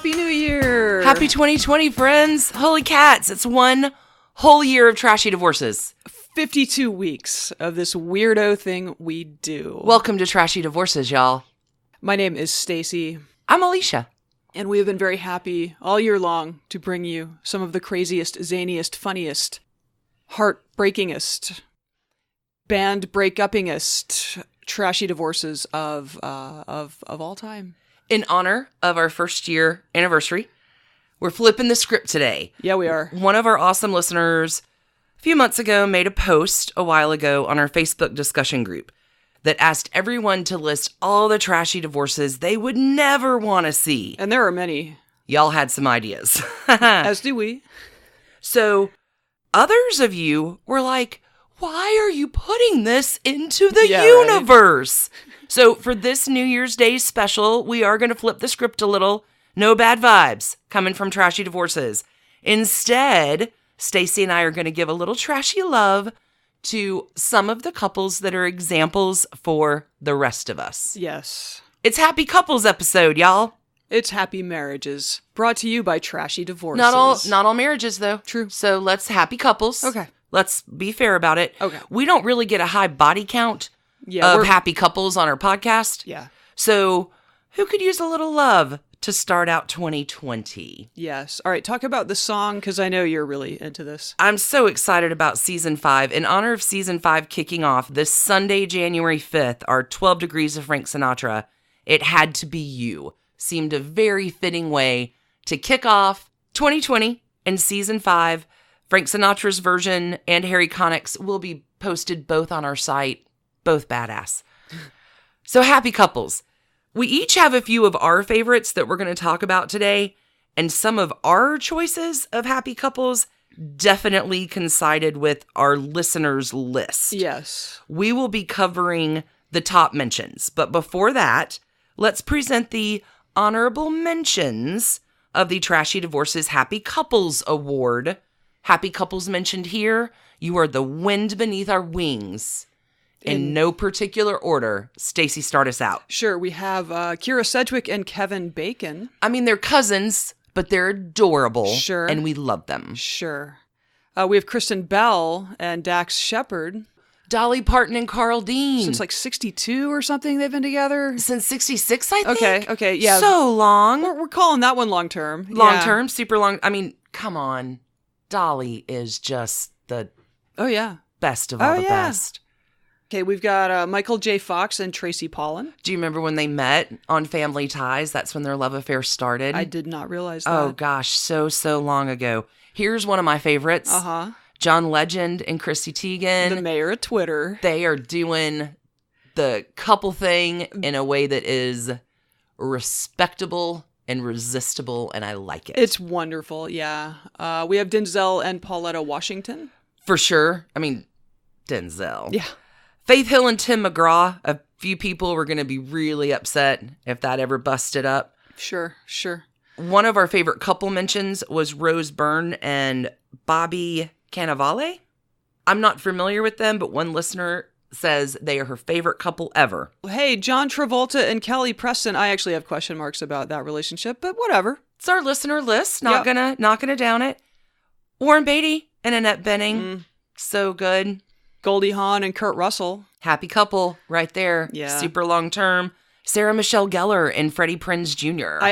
Happy New Year! Happy 2020, friends! Holy cats, it's one whole year of Trashy Divorces. 52 weeks of this weirdo thing we do. Welcome to Trashy Divorces, y'all. My name is Stacy. I'm Alicia. And we have been very happy all year long to bring you some of the craziest, zaniest, funniest, heartbreakingest, band break-uppingest trashy divorces of all time. In honor of our first year anniversary, we're flipping the script today. Yeah, we are. One of our awesome listeners a few months ago made a post a while ago on our Facebook discussion group that asked everyone to list all the trashy divorces they would never want to see. And there are many. Y'all had some ideas. As do we. So others of you were like, why are you putting this into the universe? Right. So for this New Year's Day special, we are going to flip the script a little. No bad vibes coming from Trashy Divorces. Instead, Stacy and I are going to give a little trashy love to some of the couples that are examples for the rest of us. Yes. It's Happy Couples episode, y'all. It's Happy Marriages, brought to you by Trashy Divorces. Not all marriages, though. True. So let's happy couples. Okay. Let's be fair about it. Okay. We don't really get a high body count of happy couples on our podcast. Yeah. So who could use a little love to start out 2020? Yes. All right. Talk about the song, because I know you're really into this. I'm so excited about Season 5. In honor of Season 5 kicking off this Sunday, January 5th, our 12 Degrees of Frank Sinatra, It Had to Be You seemed a very fitting way to kick off 2020 and Season 5. Frank Sinatra's version and Harry Connick's will be posted both on our site. Both badass. So happy couples. We each have a few of our favorites that we're going to talk about today, and some of our choices of happy couples definitely coincided with our listeners' list. Yes. We will be covering the top mentions, but before that, let's present the honorable mentions of the Trashy Divorces Happy Couples Award. Happy couples mentioned here, you are the wind beneath our wings. In no particular order, Stacy, start us out. Sure, we have Kira Sedgwick and Kevin Bacon. I mean, they're cousins, but they're adorable. Sure. And we love them. Sure. We have Kristen Bell and Dax Shepard. Dolly Parton and Carl Dean. Since like 62 or something they've been together. Since 66, I think. Okay, yeah. So long. We're calling that one long-term. Long-term, super long. I mean, come on. Dolly is just the best of all the best. Okay, we've got Michael J. Fox and Tracy Pollan. Do you remember when they met on Family Ties? That's when their love affair started. I did not realize that. Oh, gosh, so long ago. Here's one of my favorites. Uh-huh. John Legend and Chrissy Teigen. The mayor of Twitter. They are doing the couple thing in a way that is respectable and resistible, and I like it. It's wonderful, yeah. We have Denzel and Pauletta Washington. For sure. I mean, Denzel. Yeah. Faith Hill and Tim McGraw. A few people were going to be really upset if that ever busted up. Sure. One of our favorite couple mentions was Rose Byrne and Bobby Cannavale. I'm not familiar with them, but one listener says they are her favorite couple ever. Hey, John Travolta and Kelly Preston. I actually have question marks about that relationship, but whatever. It's our listener list. Not gonna down it. Warren Beatty and Annette Bening. So good. Goldie Hawn and Kurt Russell. Happy couple right there. Yeah. Super long term. Sarah Michelle Gellar and Freddie Prinze Jr.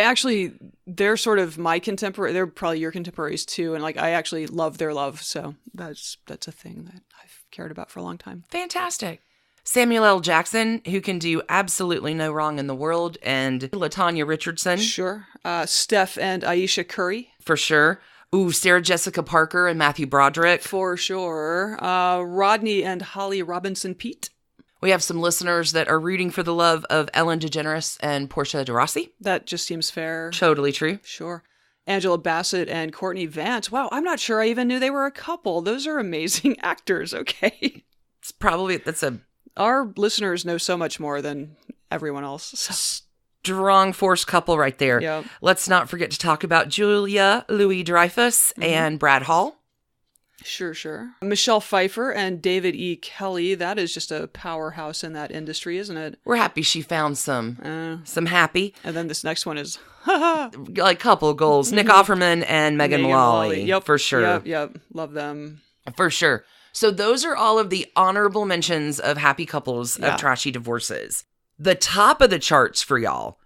They're sort of my contemporary. They're probably your contemporaries too. And I actually love their love. So that's a thing that I've cared about for a long time. Fantastic. Samuel L. Jackson, who can do absolutely no wrong in the world, and LaTanya Richardson. Sure. Steph and Aisha Curry. For sure. Ooh, Sarah Jessica Parker and Matthew Broderick. For sure. Rodney and Holly Robinson Pete. We have some listeners that are rooting for the love of Ellen DeGeneres and Portia de Rossi. That just seems fair. Totally true. Sure. Angela Bassett and Courtney Vance. Wow, I'm not sure I even knew they were a couple. Those are amazing actors, okay? Our listeners know so much more than everyone else. So. Strong force couple right there. Yep. Let's not forget to talk about Julia Louis-Dreyfus and Brad Hall. Sure, sure. Michelle Pfeiffer and David E. Kelly, that is just a powerhouse in that industry, isn't it? We're happy she found some happy. And then this next one is, like couple goals. Nick Offerman and Megan Mullally. Yep. For sure. Yep. Love them. For sure. So those are all of the honorable mentions of happy couples of Trashy Divorces. The top of the charts for y'all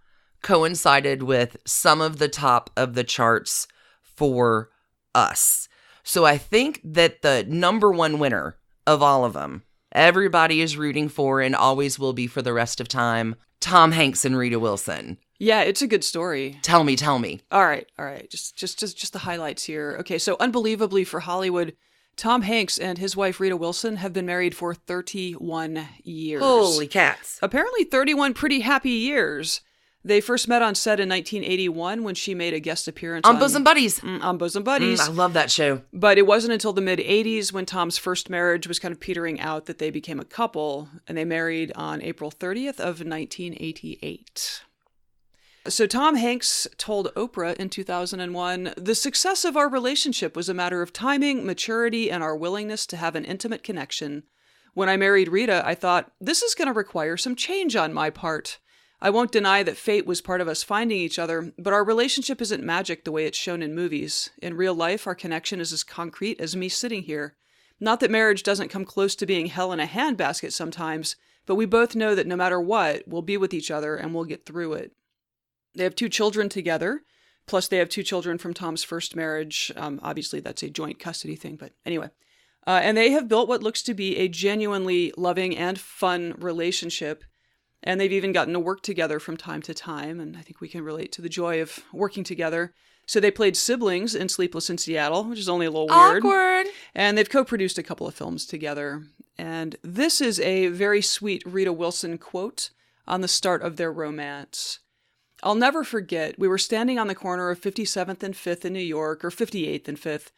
coincided with some of the top of the charts for us. So I think that the number one winner of all of them, everybody is rooting for and always will be for the rest of time, Tom Hanks and Rita Wilson. Yeah, it's a good story. Tell me. All right. Just the highlights here. Okay, so unbelievably for Hollywood, Tom Hanks and his wife Rita Wilson have been married for 31 years. Holy cats. Apparently 31 pretty happy years. They first met on set in 1981 when she made a guest appearance on Bosom Buddies. On Bosom Buddies. I love that show. But it wasn't until the mid-'80s when Tom's first marriage was kind of petering out that they became a couple, and they married on April 30th of 1988. So Tom Hanks told Oprah in 2001, "The success of our relationship was a matter of timing, maturity, and our willingness to have an intimate connection. When I married Rita, I thought, this is going to require some change on my part. I won't deny that fate was part of us finding each other, but our relationship isn't magic the way it's shown in movies. In real life, our connection is as concrete as me sitting here. Not that marriage doesn't come close to being hell in a handbasket sometimes, but we both know that no matter what, we'll be with each other and we'll get through it." They have 2 children together, plus they have 2 children from Tom's first marriage. Obviously, that's a joint custody thing, but anyway. And they have built what looks to be a genuinely loving and fun relationship. And they've even gotten to work together from time to time, and I think we can relate to the joy of working together. So they played siblings in Sleepless in Seattle, which is only a little weird. Awkward. And they've co-produced a couple of films together. And this is a very sweet Rita Wilson quote on the start of their romance. "I'll never forget, we were standing on the corner of 57th and 5th in New York, or 58th and 5th.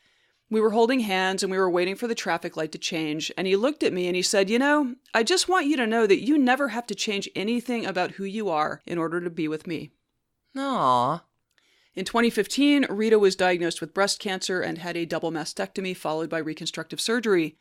We were holding hands and we were waiting for the traffic light to change, and he looked at me and he said, 'You know, I just want you to know that you never have to change anything about who you are in order to be with me.'" Aww. In 2015, Rita was diagnosed with breast cancer and had a double mastectomy followed by reconstructive surgery.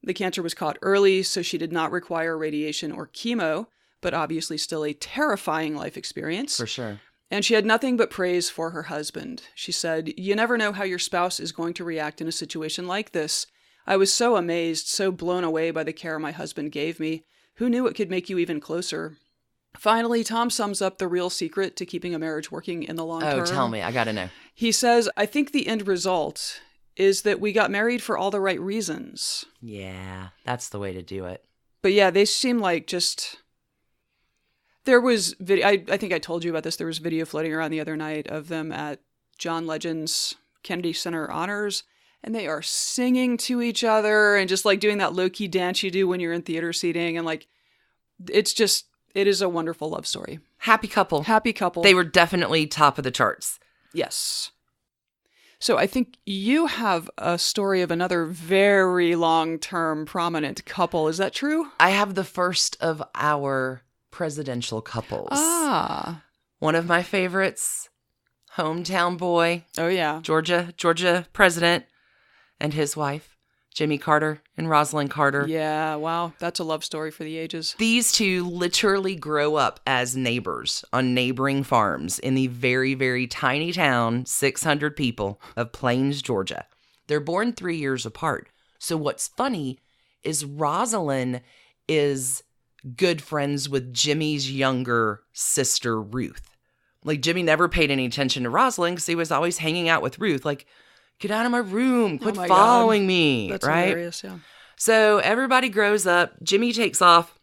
The cancer was caught early, so she did not require radiation or chemo, but obviously still a terrifying life experience. For sure. And she had nothing but praise for her husband. She said, "You never know how your spouse is going to react in a situation like this. I was so amazed, so blown away by the care my husband gave me. Who knew it could make you even closer?" Finally, Tom sums up the real secret to keeping a marriage working in the long term. Oh, tell me. I gotta know. He says, "I think the end result is that we got married for all the right reasons." Yeah, that's the way to do it. But yeah, they seem like just... There was video. I think I told you about this. There was video floating around the other night of them at John Legend's Kennedy Center Honors, and they are singing to each other and just like doing that low-key dance you do when you're in theater seating, and like it is a wonderful love story. Happy couple. Happy couple. They were definitely top of the charts. Yes. So I think you have a story of another very long-term prominent couple. Is that true? I have the first of our presidential couples. Ah. One of my favorites, hometown boy. Oh, yeah. Georgia president and his wife, Jimmy Carter and Rosalind Carter. Yeah, wow. That's a love story for the ages. These two literally grow up as neighbors on neighboring farms in the very, very tiny town, 600 people, of Plains, Georgia. They're born 3 years apart. So what's funny is Rosalind is good friends with Jimmy's younger sister, Ruth. Like, Jimmy never paid any attention to Rosalind because he was always hanging out with Ruth. Like, get out of my room. Quit following me. That's right? Hilarious, yeah. So everybody grows up. Jimmy takes off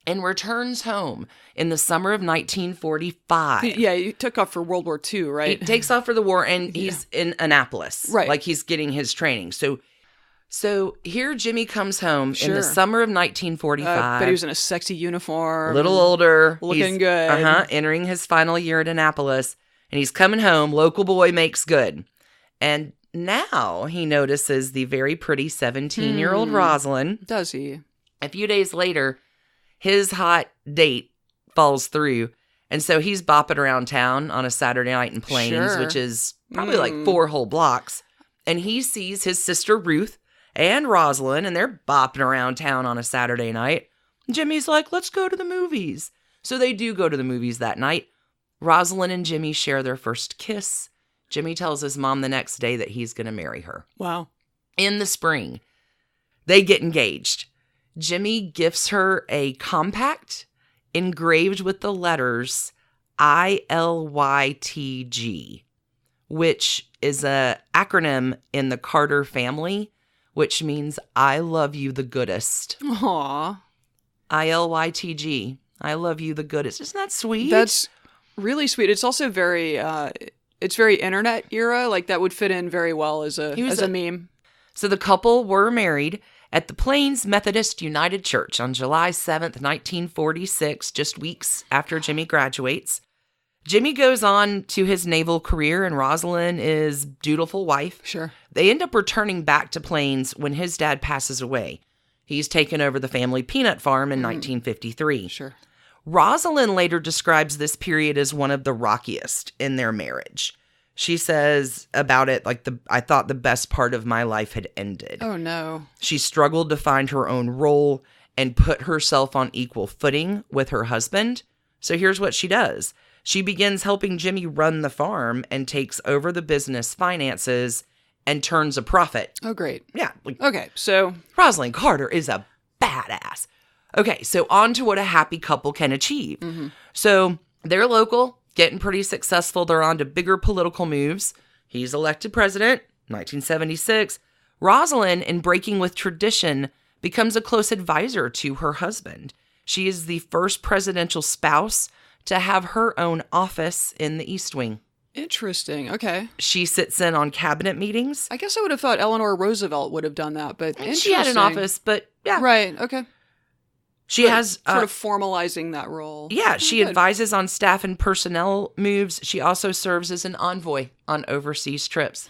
and returns home in the summer of 1945. Yeah, he took off for World War II, right? He takes off for the war, and he's in Annapolis. Right. Like, he's getting his training. So here Jimmy comes home in the summer of 1945. But he was in a sexy uniform. A little older. Looking good. Entering his final year at Annapolis. And he's coming home. Local boy makes good. And now he notices the very pretty 17-year-old Rosalind. Does he? A few days later, his hot date falls through. And so he's bopping around town on a Saturday night in Plains, which is probably like 4 whole blocks. And he sees his sister Ruth and Rosalind, and they're bopping around town on a Saturday night. Jimmy's like, let's go to the movies. So they do go to the movies that night. Rosalind and Jimmy share their first kiss. Jimmy tells his mom the next day that he's going to marry her. Wow. In the spring, they get engaged. Jimmy gifts her a compact engraved with the letters ILYTG, which is an acronym in the Carter family, which means I love you the goodest. Aww. ILYTG. I love you the goodest. Isn't that sweet? That's really sweet. It's also very, it's very internet era. Like that would fit in very well as a meme. So the couple were married at the Plains Methodist United Church on July 7th, 1946, just weeks after Jimmy graduates. Jimmy goes on to his naval career, and Rosalind is dutiful wife. Sure. They end up returning back to Plains when his dad passes away. He's taken over the family peanut farm in 1953. Sure. Rosalind later describes this period as one of the rockiest in their marriage. She says about it, like, I thought the best part of my life had ended. Oh, no. She struggled to find her own role and put herself on equal footing with her husband. So here's what she does. She begins helping Jimmy run the farm and takes over the business finances and turns a profit. Oh, great. Yeah. Okay, so Rosalind Carter is a badass. Okay, so on to what a happy couple can achieve. Mm-hmm. So they're local, getting pretty successful. They're on to bigger political moves. He's elected president, 1976. Rosalind, in breaking with tradition, becomes a close advisor to her husband. She is the first presidential spouse to have her own office in the East Wing. interesting. Okay. She sits in on cabinet meetings. I guess I would have thought Eleanor Roosevelt would have done that, but And she had an office, but yeah. Right, okay. She But has... sort of formalizing that role. Yeah, she Good. advises on staff and personnel moves. She also serves as an envoy on overseas trips.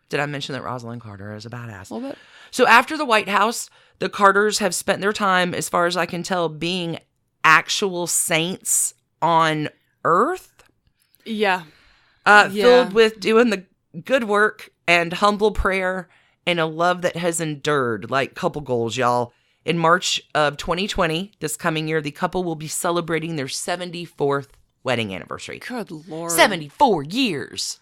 Did I mention that Rosalind Carter is a badass? A little bit. So after the White House, the Carters have spent their time, as far as I can tell, being actual saints on Earth. Yeah. Filled with doing the good work and humble prayer and a love that has endured, like couple goals, y'all. In March of 2020, this coming year, the couple will be celebrating their 74th wedding anniversary. Good Lord. 74 years.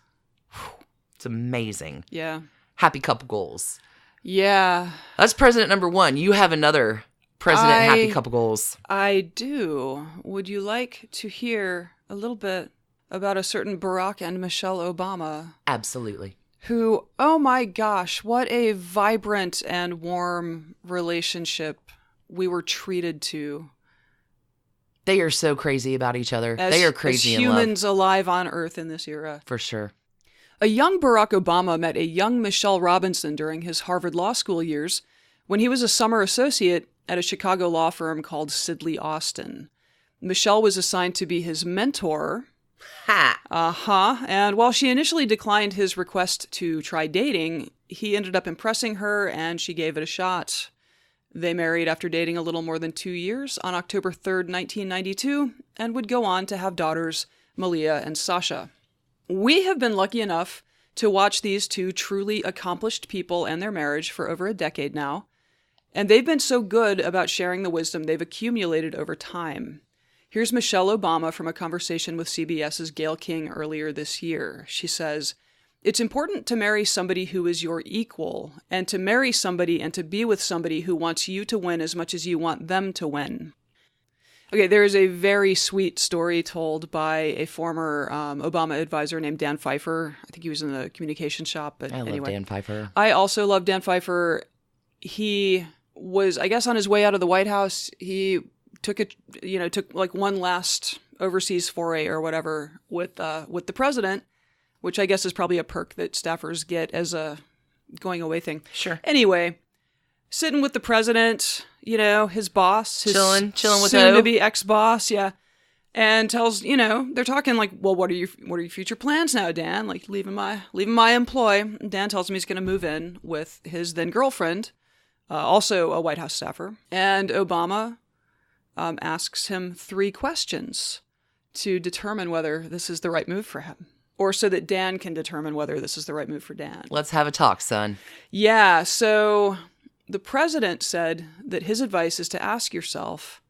Whew. It's amazing. Yeah. Happy couple goals. Yeah. That's president number one. You have another president happy couple goals. I do. Would you like to hear a little bit about a certain Barack and Michelle Obama? Absolutely. Who, oh my gosh, what a vibrant and warm relationship we were treated to. They are so crazy about each other. As, they are crazy as in love. humans alive on Earth in this era. For sure. A young Barack Obama met a young Michelle Robinson during his Harvard Law School years when he was a summer associate at a Chicago law firm called Sidley Austin. Michelle was assigned to be his mentor. Ha! And while she initially declined his request to try dating, he ended up impressing her and she gave it a shot. They married after dating a little more than 2 years on October 3rd, 1992, and would go on to have daughters, Malia and Sasha. We have been lucky enough to watch these two truly accomplished people and their marriage for over a decade now, and they've been so good about sharing the wisdom they've accumulated over time. Here's Michelle Obama from a conversation with CBS's Gayle King earlier this year. She says, "It's important to marry somebody who is your equal, and to marry somebody and to be with somebody who wants you to win as much as you want them to win." Okay, there is a very sweet story told by a former Obama advisor named Dan Pfeiffer. I think he was in the communication shop, but I anyway. love Dan Pfeiffer. I also love Dan Pfeiffer. He was, I guess, on his way out of the White House. He took like one last overseas foray or whatever with the president, which I guess is probably a perk that staffers get as a going away thing. Sure. Anyway, sitting with the president, his boss, his Chilling with soon-to-be ex-boss, yeah, and tells, they're talking like, well, what are your future plans now, Dan? Like leaving my employ. Dan tells him he's going to move in with his then girlfriend, also a White House staffer, and Obama asks him 3 questions to determine whether this is the right move for him, or so that Dan can determine whether this is the right move for Dan. Let's have a talk, son. Yeah, so the president said that his advice is to ask yourself,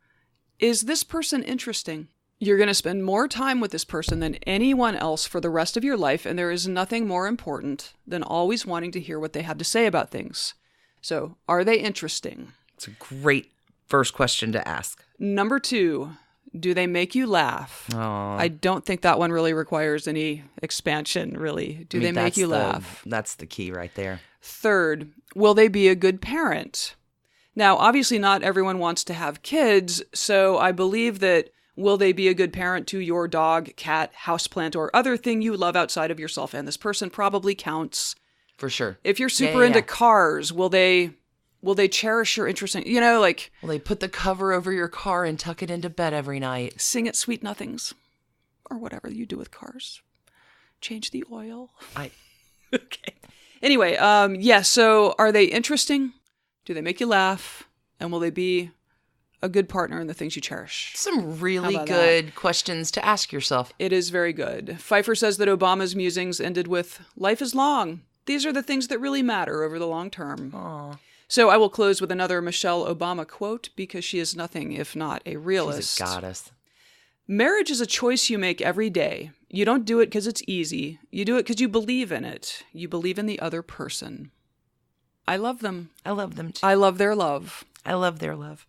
is this person interesting? You're going to spend more time with this person than anyone else for the rest of your life, and there is nothing more important than always wanting to hear what they have to say about things. So, are they interesting? It's a great first question to ask. Number 2, do they make you laugh? Aww. I don't think that one really requires any expansion, really. Do they make you laugh? That's the key right there. 3rd, will they be a good parent? Now, obviously not everyone wants to have kids, so I believe that will they be a good parent to your dog, cat, houseplant, or other thing you love outside of yourself? And this person probably counts. For sure. If you're super into cars, will they cherish your interest in, like... Will they put the cover over your car and tuck it into bed every night? Sing it Sweet Nothings, or whatever you do with cars. Change the oil. Okay. Anyway, so are they interesting? Do they make you laugh? And will they be a good partner in the things you cherish? Some really good questions to ask yourself. It is very good. Pfeiffer says that Obama's musings ended with, life is long. These are the things that really matter over the long term. Aww. So I will close with another Michelle Obama quote, because she is nothing if not a realist. She's a goddess. Marriage is a choice you make every day. You don't do it because it's easy. You do it because you believe in it. You believe in the other person. I love them. I love them too. I love their love. I love their love.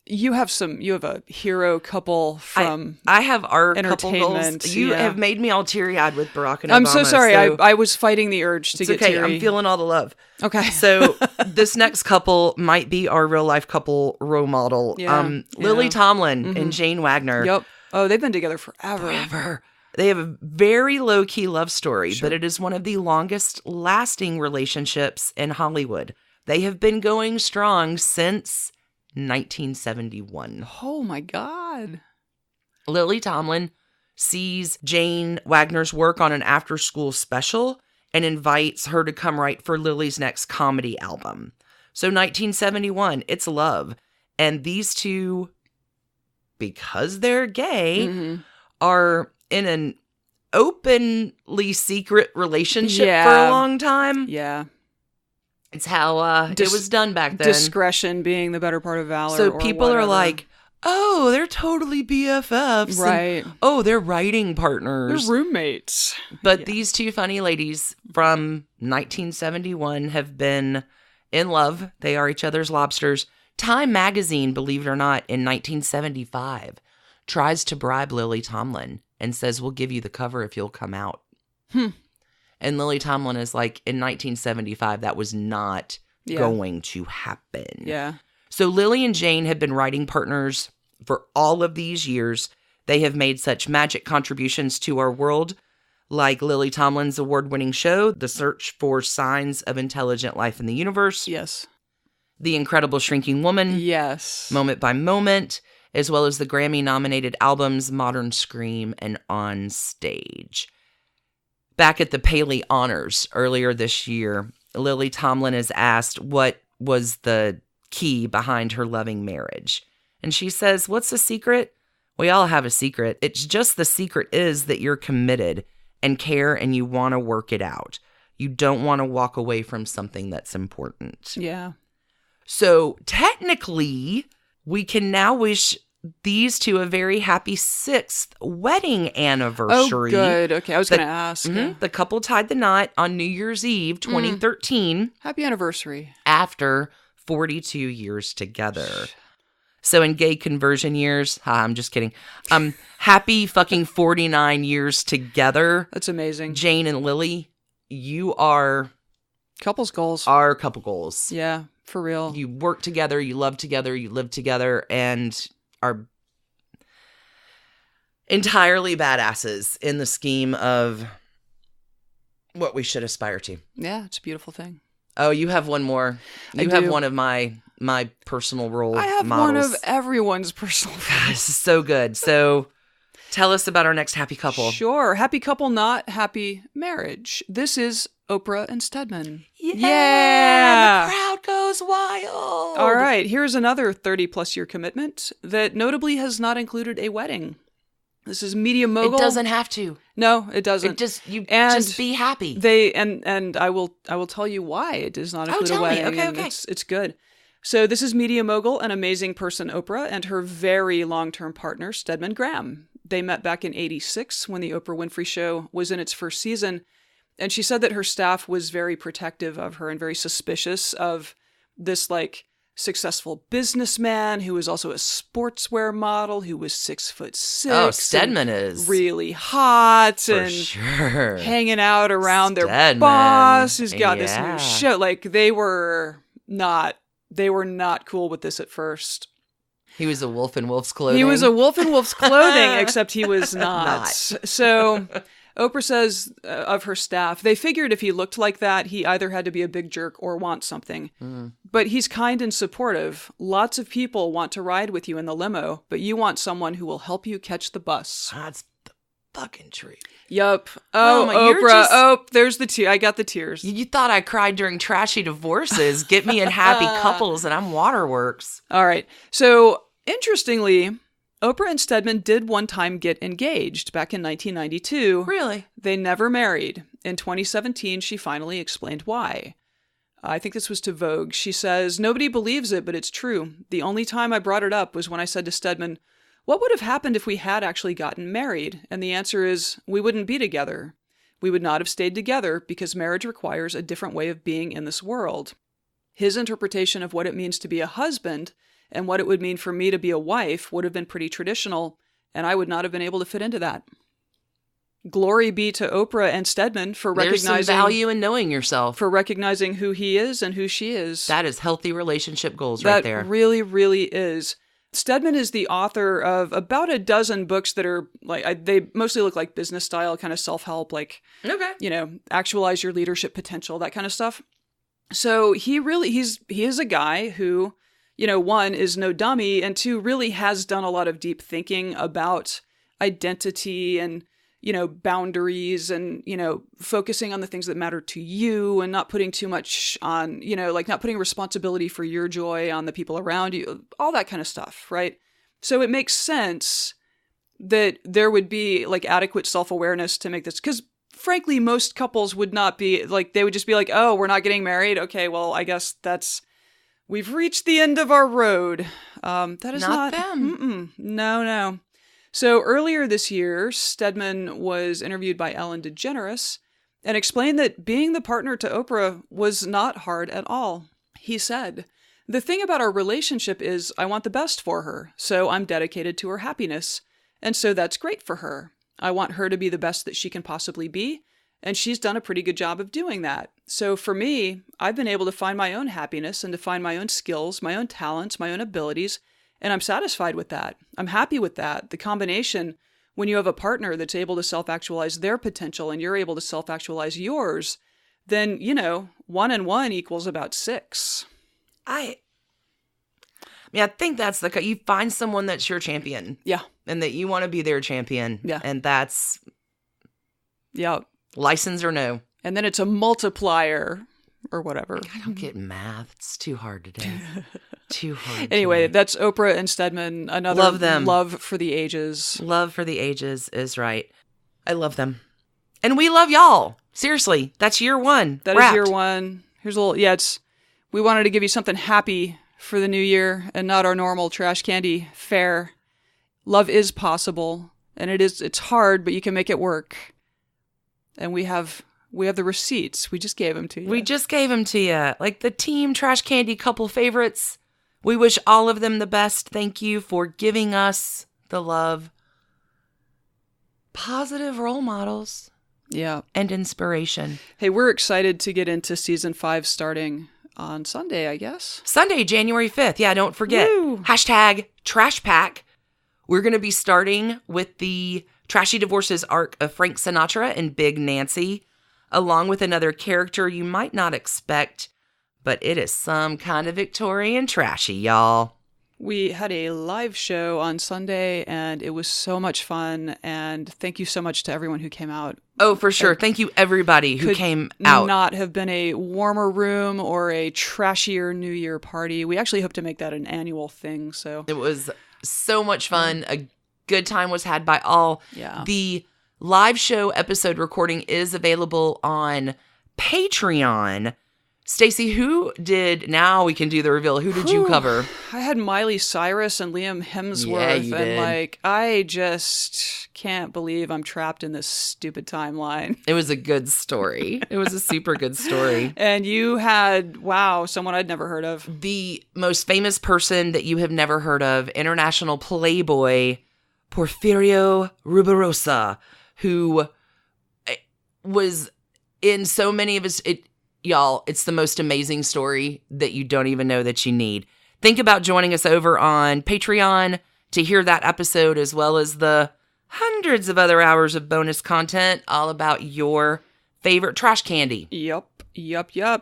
You have a hero couple from I have our couple entertainment. goals. You have made me all teary-eyed with Barack and Obama. I'm so sorry. I was fighting the urge to get teary. I'm feeling all the love. Okay. So this next couple might be our real-life couple role model. Lily Tomlin and Jane Wagner. Yep. Oh, they've been together forever. They have a very low-key love story, but it is one of the longest-lasting relationships in Hollywood. They have been going strong since 1971. Oh, my God. Lily Tomlin sees Jane Wagner's work on an after-school special and invites her to come write for Lily's next comedy album. So 1971, it's love. And these two, because they're gay, are in an openly secret relationship for a long time. Yeah. It's how it was done back then. Discretion being the better part of valor. So people are like, oh, they're totally BFFs. Right. And, oh, they're writing partners. They're roommates. But these two funny ladies from 1971 have been in love. They are each other's lobsters. Time magazine, believe it or not, in 1975, tries to bribe Lily Tomlin and says, we'll give you the cover if you'll come out. And Lily Tomlin is like, in 1975, that was not going to happen. Yeah. So Lily and Jane have been writing partners for all of these years. They have made such magic contributions to our world, like Lily Tomlin's award-winning show, The Search for Signs of Intelligent Life in the Universe. Yes. The Incredible Shrinking Woman. Yes. Moment by Moment, as well as the Grammy-nominated albums Modern Scream and On Stage. Back at the Paley Honors earlier this year, Lily Tomlin is asked what was the key behind her loving marriage. And she says, what's the secret? We all have a secret. It's just the secret is that you're committed and care and you want to work it out. You don't want to walk away from something that's important. Yeah. So technically, we can now wish these two a very happy 6th wedding anniversary. Oh, good. Okay, I was going to ask. The couple tied the knot on New Year's Eve, 2013. Happy anniversary. After 42 years together. So in gay conversion years, I'm just kidding. Happy fucking 49 years together. That's amazing. Jane and Lily, you are... Couples goals. Our couple goals. Yeah, for real. You work together, you love together, you live together, and are entirely badasses in the scheme of what we should aspire to. Yeah, it's a beautiful thing. Oh, you have one more. You have one of my personal role models. I have one of everyone's personal roles. This is so good. So tell us about our next happy couple. Sure. Happy couple, not happy marriage. This is Oprah and Stedman. Yeah! The crowd goes wild. All right. Here's another 30-plus year commitment that notably has not included a wedding. This is Media Mogul. It doesn't have to. No, it doesn't. Just be happy. And I will tell you why it does not include a tell me. wedding. Okay. It's good. So this is Media Mogul, an amazing person, Oprah, and her very long-term partner, Stedman Graham. They met back in '86 when the Oprah Winfrey Show was in its first season. And she said that her staff was very protective of her and very suspicious of this, like, successful businessman who was also a sportswear model who was 6'6". Oh, Stedman is really hot for and sure hanging out around Stedman. Their boss who's got this new show. Like, they were not cool with this at first. He was a wolf in wolf's clothing. He was a wolf in wolf's clothing, except he was not. So Oprah says of her staff, they figured if he looked like that, he either had to be a big jerk or want something. But he's kind and supportive. Lots of people want to ride with you in the limo, but you want someone who will help you catch the bus. That's the fucking truth. Yup. Oh, Oprah. There's the tear. I got the tears. You thought I cried during Trashy Divorces. Get me in Happy Couples, and I'm Waterworks. All right. So, interestingly, Oprah and Stedman did one time get engaged back in 1992. Really? They never married. In 2017, she finally explained why. I think this was to Vogue. She says, "Nobody believes it, but it's true. The only time I brought it up was when I said to Stedman, 'What would have happened if we had actually gotten married?' And the answer is, we wouldn't be together. We would not have stayed together because marriage requires a different way of being in this world. His interpretation of what it means to be a husband and what it would mean for me to be a wife would have been pretty traditional, and I would not have been able to fit into that." Glory be to Oprah and Stedman for recognizing... There's some value in knowing yourself. For recognizing who he is and who she is. That is healthy relationship goals right there. That really, really is. Stedman is the author of about a dozen books that are, like, they mostly look like business style, kind of self-help, like, actualize your leadership potential, that kind of stuff. So he is a guy who, one, is no dummy, and two, really has done a lot of deep thinking about identity and, boundaries and, focusing on the things that matter to you and not putting too much on, not putting responsibility for your joy on the people around you, all that kind of stuff, right? So it makes sense that there would be, like, adequate self-awareness to make this, because frankly, most couples would not be, like, they would just be like, oh, we're not getting married? Okay, well, I guess we've reached the end of our road. That is not them. No. So earlier this year, Stedman was interviewed by Ellen DeGeneres and explained that being the partner to Oprah was not hard at all. He said, "The thing about our relationship is I want the best for her, so I'm dedicated to her happiness. And so that's great for her. I want her to be the best that she can possibly be, and she's done a pretty good job of doing that. So for me, I've been able to find my own happiness and to find my own skills, my own talents, my own abilities, and I'm satisfied with that. I'm happy with that. The combination, when you have a partner that's able to self-actualize their potential and you're able to self-actualize yours, then, 1 and 1 equals about 6. I think that's you find someone that's your champion. Yeah. And that you want to be their champion. Yeah. And that's... Yeah. License or no. And then it's a multiplier or whatever. I don't get math. It's too hard to do. Too hard. Anyway, that's Oprah and Stedman. Another love them. Love for the ages. Love for the ages is right. I love them. And we love y'all. Seriously, that's year 1. That is year 1. Here's a little, we wanted to give you something happy for the new year and not our normal trash candy fare. Love is possible, and it's hard, but you can make it work. And we have the receipts. We just gave them to you. Like the team trash candy couple favorites. We wish all of them the best. Thank you for giving us the love. Positive role models. Yeah. And inspiration. Hey, we're excited to get into season 5 starting on Sunday, I guess. Sunday, January 5th. Yeah, don't forget. Woo. #TrashPack. We're going to be starting with the Trashy Divorces arc of Frank Sinatra and Big Nancy, along with another character you might not expect, but it is some kind of Victorian trashy, y'all. We had a live show on Sunday, and it was so much fun, and thank you so much to everyone who came out. Oh, for sure. Thank you, everybody who came out. Could not have been a warmer room or a trashier New Year party. We actually hope to make that an annual thing, so. It was so much fun. A good time was had by all. Yeah. The live show episode recording is available on Patreon. Stacey, now we can do the reveal. Who did you cover? I had Miley Cyrus and Liam Hemsworth. Yeah, you did. And I just can't believe I'm trapped in this stupid timeline. It was a good story. It was a super good story. And you had, someone I'd never heard of. The most famous person that you have never heard of, international playboy, Porfirio Rubirosa, who was in so many of his... Y'all, it's the most amazing story that you don't even know that you need. Think about joining us over on Patreon to hear that episode, as well as the hundreds of other hours of bonus content all about your favorite trash candy. Yup.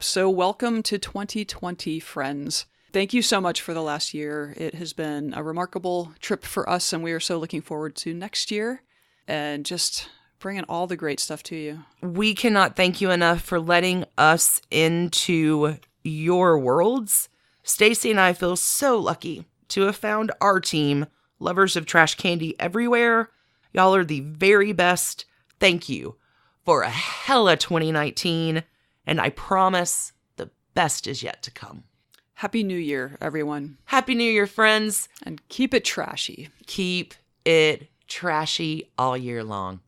So welcome to 2020, friends. Thank you so much for the last year. It has been a remarkable trip for us, and we are so looking forward to next year and just bringing all the great stuff to you. We cannot thank you enough for letting us into your worlds. Stacey and I feel so lucky to have found our team, lovers of trash candy everywhere. Y'all are the very best. Thank you for a hella 2019, and I promise the best is yet to come. Happy New Year, everyone. Happy New Year, friends. And keep it trashy. Keep it trashy all year long.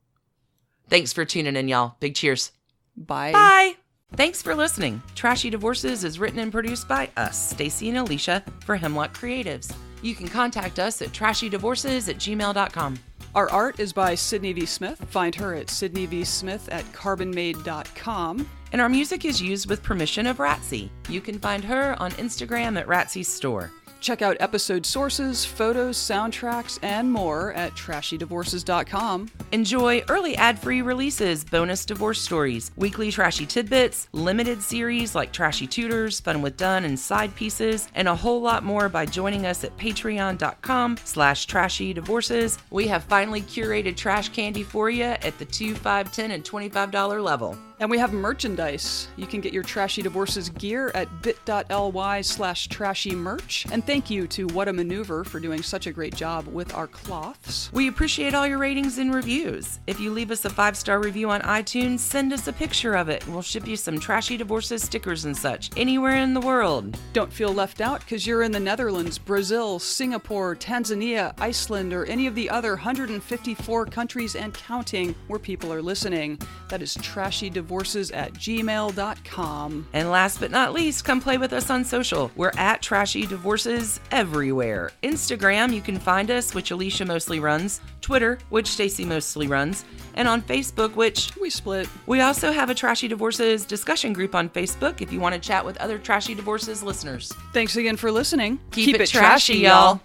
Thanks for tuning in, y'all. Big cheers. Bye. Bye. Thanks for listening. Trashy Divorces is written and produced by us, Stacey and Alicia, for Hemlock Creatives. You can contact us at trashydivorces@gmail.com. Our art is by Sydney V. Smith. Find her at sydneyvsmith@carbonmade.com. And our music is used with permission of Ratsy. You can find her on Instagram at Ratsy's Store. Check out episode sources, photos, soundtracks, and more at trashydivorces.com. Enjoy early ad-free releases, bonus divorce stories, weekly trashy tidbits, limited series like Trashy Tutors, Fun with Done, and Side Pieces, and a whole lot more by joining us at patreon.com/trashydivorces. We have finally curated trash candy for you at the $2, $5, $10, and $25 level. And we have merchandise. You can get your Trashy Divorces gear at bit.ly/trashymerch. And thank you to What a Maneuver for doing such a great job with our cloths. We appreciate all your ratings and reviews. If you leave us a 5-star review on iTunes, send us a picture of it, and we'll ship you some Trashy Divorces stickers and such anywhere in the world. Don't feel left out because you're in the Netherlands, Brazil, Singapore, Tanzania, Iceland, or any of the other 154 countries and counting where people are listening. That is trashydivorces@gmail.com. And last but not least, come play with us on social. We're at Trashy Divorces everywhere. Instagram, you can find us, which Alicia mostly runs. Twitter, which Stacey mostly runs. And on Facebook, which we split. We also have a Trashy Divorces discussion group on Facebook if you want to chat with other Trashy Divorces listeners. Thanks again for listening. Keep it trashy, y'all.